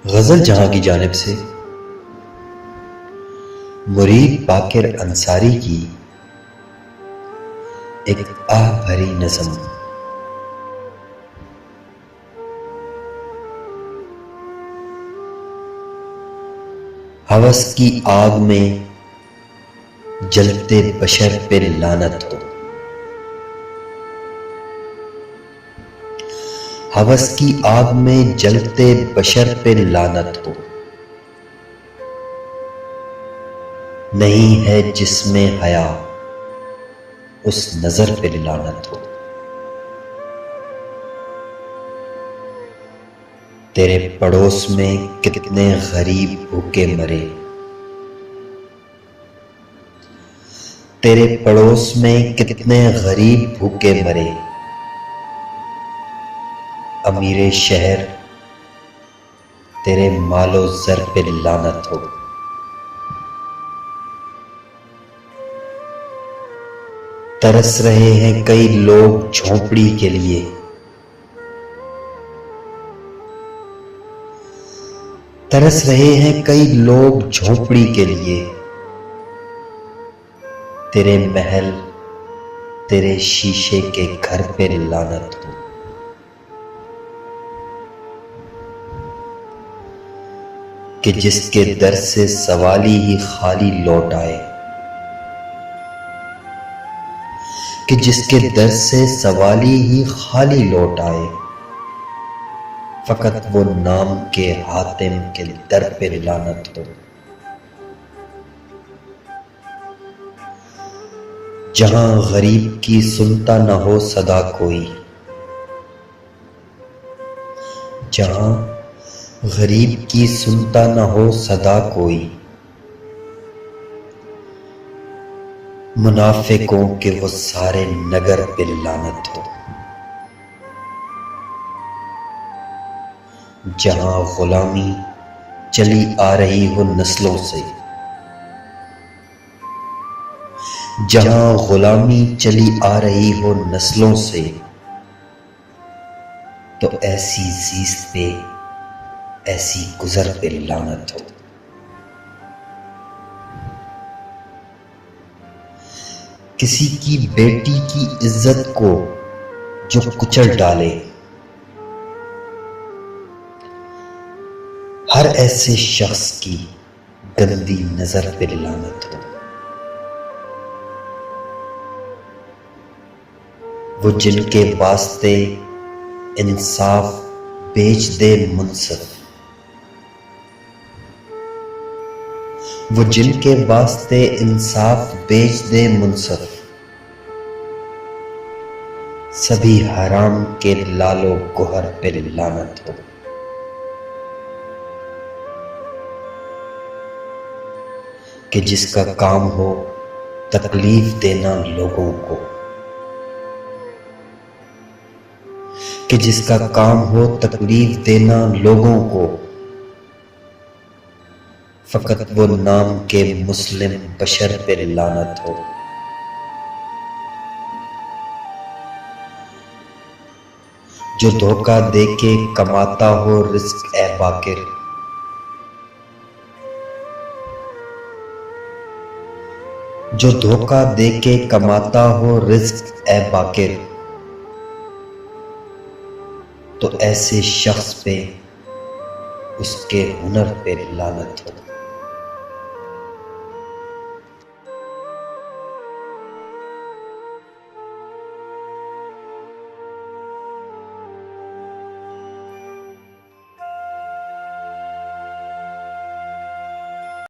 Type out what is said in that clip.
غزل جہاں کی جانب سے مرید باقر انصاری کی ایک آہ بھری نظم۔ ہوس کی آگ میں جلتے بشر پہ لعنت ہو، ہوس کی آگ میں جلتے بشر پہ لعنت ہو، نہیں ہے جس میں حیا اس نظر پہ لعنت ہو۔ تیرے پڑوس میں کتنے غریب بھوکے مرے، تیرے پڑوس میں کتنے غریب بھوکے مرے، امیر شہر تیرے مال و زر پہ لعنت ہو۔ ترس رہے ہیں کئی لوگ جھونپڑی کے لیے، ترس رہے ہیں کئی لوگ جھونپڑی کے لیے، تیرے محل تیرے شیشے کے گھر پہ لعنت ہو۔ کہ جس کے در سے سوالی ہی خالی لوٹ آئے، کہ جس کے در سے سوالی ہی خالی لوٹ آئے، فقط وہ نام کے حاتم کے در پہ لعنت ہو۔ جہاں غریب کی سنتا نہ ہو صدا کوئی، جہاں غریب کی سنتا نہ ہو صدا کوئی، منافقوں کے وہ سارے نگر پہ لعنت ہو۔ جہاں غلامی چلی آ رہی ہو نسلوں سے، جہاں غلامی چلی آ رہی ہو نسلوں سے، تو ایسی زیست پہ ایسی گزر پہ لعنت ہو۔ کسی کی بیٹی کی عزت کو جو کچل ڈالے، ہر ایسے شخص کی گندی نظر پہ لعنت ہو۔ وہ جن کے واسطے انصاف بیچ دے منصف، وہ جن کے واسطے انصاف بیچ دے منصف، سبھی حرام کے لال و گوہر پہ لعنت ہو۔ کہ جس کا کام ہو تکلیف دینا لوگوں کو، کہ جس کا کام ہو تکلیف دینا لوگوں کو، فقط وہ نام کے مسلم بشر پہ لعنت ہو۔ جو دھوکہ دے کے کماتا ہو رزق اے باقر، جو دھوکہ دے کے کماتا ہو رزق اے باقر، تو ایسے شخص پہ اس کے ہنر پہ لعنت ہو۔